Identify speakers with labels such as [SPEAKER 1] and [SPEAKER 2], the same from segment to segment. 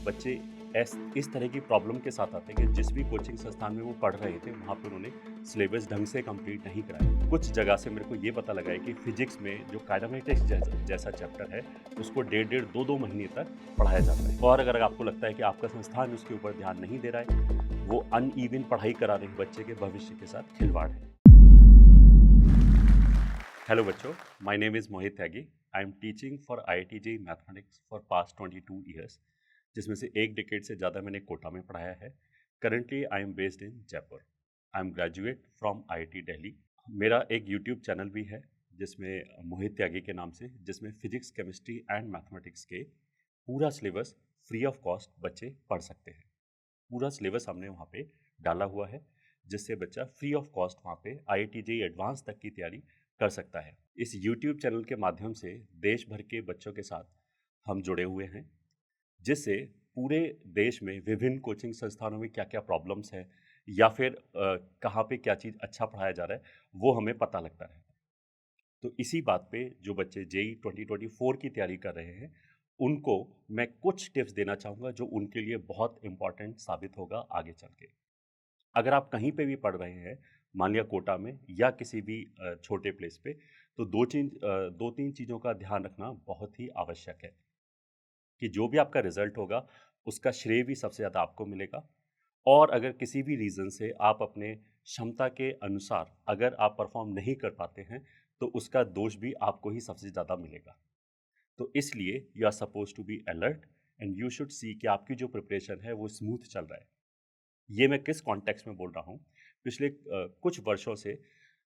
[SPEAKER 1] बच्चे इस तरह की प्रॉब्लम के साथ आते हैं कि जिस भी कोचिंग संस्थान में वो पढ़ रहे थे वहाँ पे उन्होंने सिलेबस ढंग से कंप्लीट नहीं कराया। कुछ जगह से मेरे को ये पता लगा है कि फिजिक्स में जो काइनेमेटिक्स जैसा चैप्टर है उसको डेढ़-डेढ़ 2-2 महीने तक पढ़ाया जाता है। और अगर आपको लगता है कि आपका संस्थान उसके ऊपर ध्यान नहीं दे रहा है, वो अनइवन पढ़ाई करा रहे हैं, बच्चे के भविष्य के साथ खिलवाड़ है। हेलो बच्चों, my name is Mohit Tyagi. I am teaching for IIT JEE mathematics for past 22 years, जिसमें से एक डिकेड से ज़्यादा मैंने कोटा में पढ़ाया है। Currently I am based in Jaipur. I am graduate from IIT Delhi. मेरा एक यूट्यूब चैनल भी है जिसमें मोहित त्यागी के नाम से, जिसमें फिजिक्स, केमिस्ट्री एंड मैथमेटिक्स के पूरा सिलेबस फ्री ऑफ कॉस्ट बच्चे पढ़ सकते हैं। पूरा सिलेबस हमने वहाँ पे डाला हुआ है, जिससे बच्चा फ्री ऑफ कॉस्ट वहाँ पे IIT JEE एडवांस तक की तैयारी कर सकता है। इस यूट्यूब चैनल के माध्यम से देश भर के बच्चों के साथ हम जुड़े हुए हैं, जिससे पूरे देश में विभिन्न कोचिंग संस्थानों में क्या-क्या प्रॉब्लम्स हैं या फिर कहाँ पे क्या चीज़ अच्छा पढ़ाया जा रहा है, वो हमें पता लगता है। तो इसी बात पे जो बच्चे JEE 2024 की तैयारी कर रहे हैं, उनको मैं कुछ टिप्स देना चाहूँगा जो उनके लिए बहुत इम्पोर्टेंट साबित होगा आगे चल के। अगर आप कहीं पे भी पढ़ रहे हैं, मान लिया कोटा में या किसी भी छोटे प्लेस पे, तो 2-3 चीज़ों का ध्यान रखना बहुत ही आवश्यक है कि जो भी आपका रिज़ल्ट होगा, उसका श्रेय भी सबसे ज़्यादा आपको मिलेगा। और अगर किसी भी रीज़न से आप अपने क्षमता के अनुसार अगर आप परफ़ॉर्म नहीं कर पाते हैं, तो उसका दोष भी आपको ही सबसे ज़्यादा मिलेगा। तो इसलिए you are supposed to be alert and you should see कि आपकी जो प्रिपरेशन है, वो स्मूथ चल रहा है। ये मैं किस कॉन्टेक्स्ट में बोल रहा हूँ? पिछले कुछ वर्षों से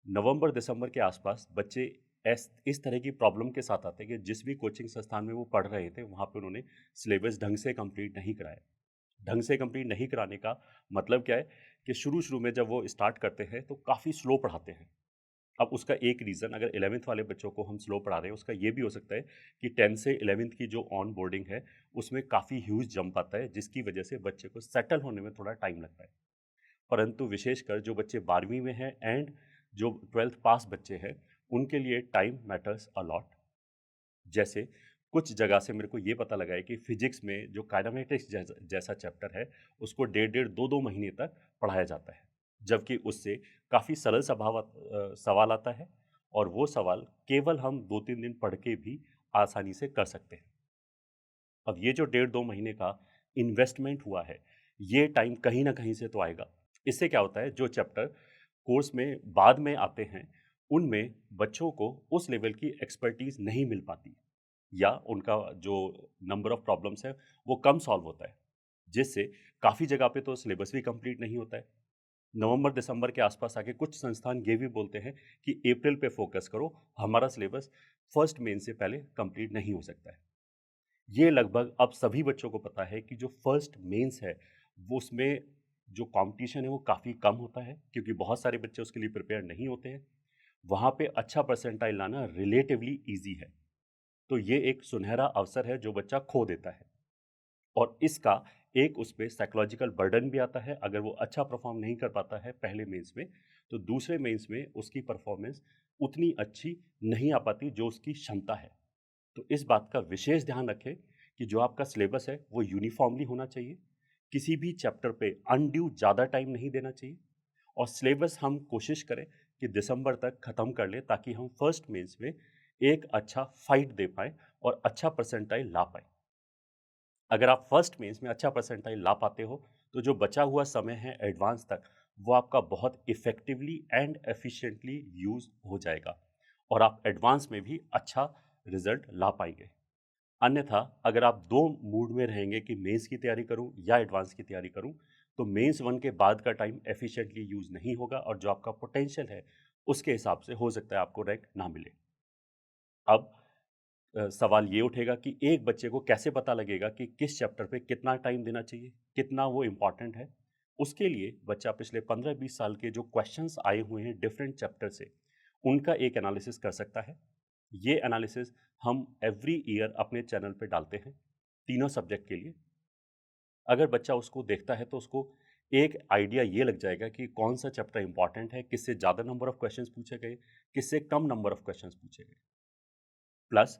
[SPEAKER 1] नवंबर-दिसंबर के आसपास बच्चे इस तरह की प्रॉब्लम के साथ आते हैं कि जिस भी कोचिंग संस्थान में वो पढ़ रहे थे, वहाँ पे उन्होंने सिलेबस ढंग से कंप्लीट नहीं कराया। ढंग से कंप्लीट नहीं कराने का मतलब क्या है कि शुरू-शुरू में जब वो स्टार्ट करते हैं, तो काफ़ी स्लो पढ़ाते हैं। अब उसका एक रीज़न, अगर 11th वाले बच्चों को हम स्लो पढ़ा रहे हैं, उसका ये भी हो सकता है कि 10 से 11th की जो ऑन बोर्डिंग है, उसमें काफ़ी ह्यूज जंप आता है, जिसकी वजह से बच्चे को सेटल होने में थोड़ा टाइम लगता है। परंतु विशेषकर जो बच्चे 12वीं में हैं एंड जो 12th पास बच्चे हैं, उनके लिए टाइम मैटर्स अ लॉट। जैसे कुछ जगह से मेरे को ये पता लगा है कि फिजिक्स में जो काइनेमेटिक्स जैसा चैप्टर है, उसको डेढ़-डेढ़ 2-2 महीने तक पढ़ाया जाता है। जबकि उससे काफ़ी सरल सवाल आता है और वो सवाल केवल हम 2-3 दिन पढ़ के भी आसानी से कर सकते हैं। अब ये जो डेढ़ 2 महीने का इन्वेस्टमेंट हुआ है, ये टाइम कहीं न कहीं से तो आएगा। इससे क्या होता है, जो चैप्टर कोर्स में बाद में आते हैं, उनमें बच्चों को उस लेवल की एक्सपर्टीज़ नहीं मिल पाती या उनका जो नंबर ऑफ प्रॉब्लम्स है, वो कम सॉल्व होता है, जिससे काफ़ी जगह पे तो सिलेबस भी कंप्लीट नहीं होता है। नवंबर-दिसंबर के आसपास आके कुछ संस्थान ये भी बोलते हैं कि अप्रैल पे फ़ोकस करो, हमारा सिलेबस फर्स्ट मेन से पहले कंप्लीट नहीं हो सकता है। ये लगभग अब सभी बच्चों को पता है कि जो फर्स्ट मेंस है, वो उसमें जो कॉम्पिटिशन है वो काफ़ी कम होता है, क्योंकि बहुत सारे बच्चे उसके लिए प्रिपेयर नहीं होते हैं। वहाँ पे अच्छा परसेंटाइल लाना रिलेटिवली ईज़ी है। तो ये एक सुनहरा अवसर है जो बच्चा खो देता है और इसका एक उस पे साइकोलॉजिकल बर्डन भी आता है। अगर वो अच्छा परफ़ॉर्म नहीं कर पाता है पहले मेंस में, तो दूसरे मेंस में उसकी परफ़ॉर्मेंस उतनी अच्छी नहीं आ पाती जो उसकी क्षमता है। तो इस बात का विशेष ध्यान रखें कि जो आपका सिलेबस है वो यूनिफॉर्मली होना चाहिए। किसी भी चैप्टर पे अनड्यू ज़्यादा टाइम नहीं देना चाहिए और सिलेबस हम कोशिश करें कि दिसंबर तक ख़त्म कर लें, ताकि हम फर्स्ट मेंस में एक अच्छा फाइट दे पाएँ और अच्छा परसेंटाइल ला पाएँ। अगर आप फर्स्ट मेंस में अच्छा परसेंटाइल ला पाते हो, तो जो बचा हुआ समय है एडवांस तक, वो आपका बहुत इफ़ेक्टिवली एंड एफिशिएंटली यूज़ हो जाएगा और आप एडवांस में भी अच्छा रिज़ल्ट ला पाएँगे। अन्यथा अगर आप 2 मूड में रहेंगे कि मेंस की तैयारी करूँ या एडवांस की तैयारी करूँ, तो मेंस 1 के बाद का टाइम एफिशिएंटली यूज़ नहीं होगा और जो आपका पोटेंशियल है, उसके हिसाब से हो सकता है आपको रैंक ना मिले। अब सवाल ये उठेगा कि एक बच्चे को कैसे पता लगेगा कि किस चैप्टर पे कितना टाइम देना चाहिए, कितना वो इम्पोर्टेंट है? उसके लिए बच्चा पिछले 15-20 साल के जो क्वेश्चंस आए हुए हैं डिफरेंट चैप्टर से, उनका एक एनालिसिस कर सकता है। ये एनालिसिस हम एवरी ईयर अपने चैनल पे डालते हैं, तीनों सब्जेक्ट के लिए। अगर बच्चा उसको देखता है तो उसको एक आइडिया ये लग जाएगा कि कौन-सा चैप्टर इम्पोर्टेंट है, किससे ज़्यादा नंबर ऑफ क्वेश्चंस पूछे गए, किससे कम नंबर ऑफ क्वेश्चंस पूछे गए। प्लस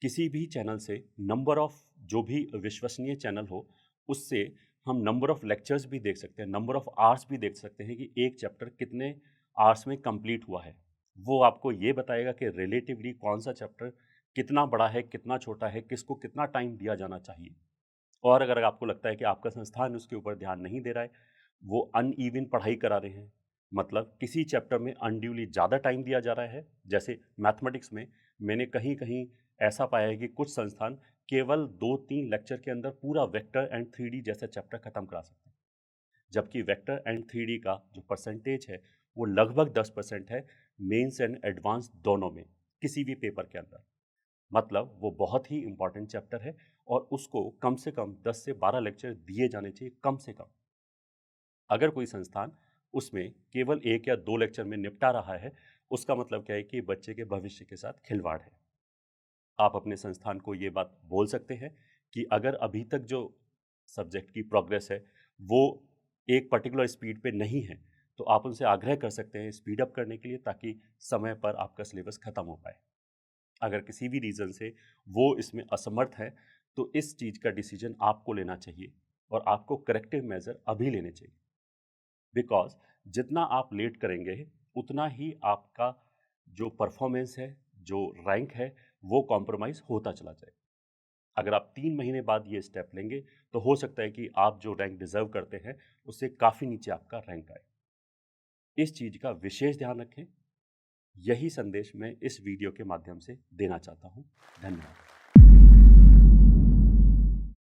[SPEAKER 1] किसी भी चैनल से नंबर ऑफ, जो भी विश्वसनीय चैनल हो, उससे हम नंबर ऑफ लेक्चर्स भी देख सकते हैं, नंबर ऑफ आवर्स भी देख सकते हैं कि एक चैप्टर कितने आवर्स में कंप्लीट हुआ है। वो आपको ये बताएगा कि रिलेटिवली कौन सा चैप्टर कितना बड़ा है, कितना छोटा है, किसको कितना टाइम दिया जाना चाहिए। और अगर आपको लगता है कि आपका संस्थान उसके ऊपर ध्यान नहीं दे रहा है, वो अनइवन पढ़ाई करा रहे हैं, मतलब किसी चैप्टर में अनड्यूली ज़्यादा टाइम दिया जा रहा है, जैसे मैथमेटिक्स में मैंने कहीं-कहीं ऐसा पाया है कि कुछ संस्थान केवल 2-3 लेक्चर के अंदर पूरा वेक्टर एंड 3D जैसा चैप्टर खत्म करा सकते हैं। जबकि वेक्टर एंड 3D का जो परसेंटेज है, वो लगभग 10% है मेंस एंड एडवांस दोनों में, किसी भी पेपर के अंदर। मतलब वो बहुत ही इम्पोर्टेंट चैप्टर है और उसको कम से कम 10 से 12 लेक्चर दिए जाने चाहिए कम से कम। अगर कोई संस्थान उसमें केवल 1 या 2 लेक्चर में निपटा रहा है, उसका मतलब क्या है कि बच्चे के भविष्य के साथ खिलवाड़ है। आप अपने संस्थान को ये बात बोल सकते हैं कि अगर अभी तक जो सब्जेक्ट की प्रोग्रेस है, वो एक पर्टिकुलर स्पीड पे नहीं है, तो आप उनसे आग्रह कर सकते हैं स्पीड अप करने के लिए, ताकि समय पर आपका सिलेबस खत्म हो पाए। अगर किसी भी रीज़न से वो इसमें असमर्थ है, तो इस चीज़ का डिसीजन आपको लेना चाहिए और आपको करेक्टिव मेजर अभी लेने चाहिए। बिकॉज़ जितना आप लेट करेंगे, उतना ही आपका जो परफ़ॉर्मेंस है, जो रैंक है, वो कॉम्प्रोमाइज़ होता चला जाएगा। अगर आप 3 महीने बाद ये स्टेप लेंगे, तो हो सकता है कि आप जो रैंक डिज़र्व करते हैं, उससे काफ़ी नीचे आपका रैंक आए। इस चीज़ का विशेष ध्यान रखें। यही संदेश मैं इस वीडियो के माध्यम से देना चाहता हूँ। धन्यवाद।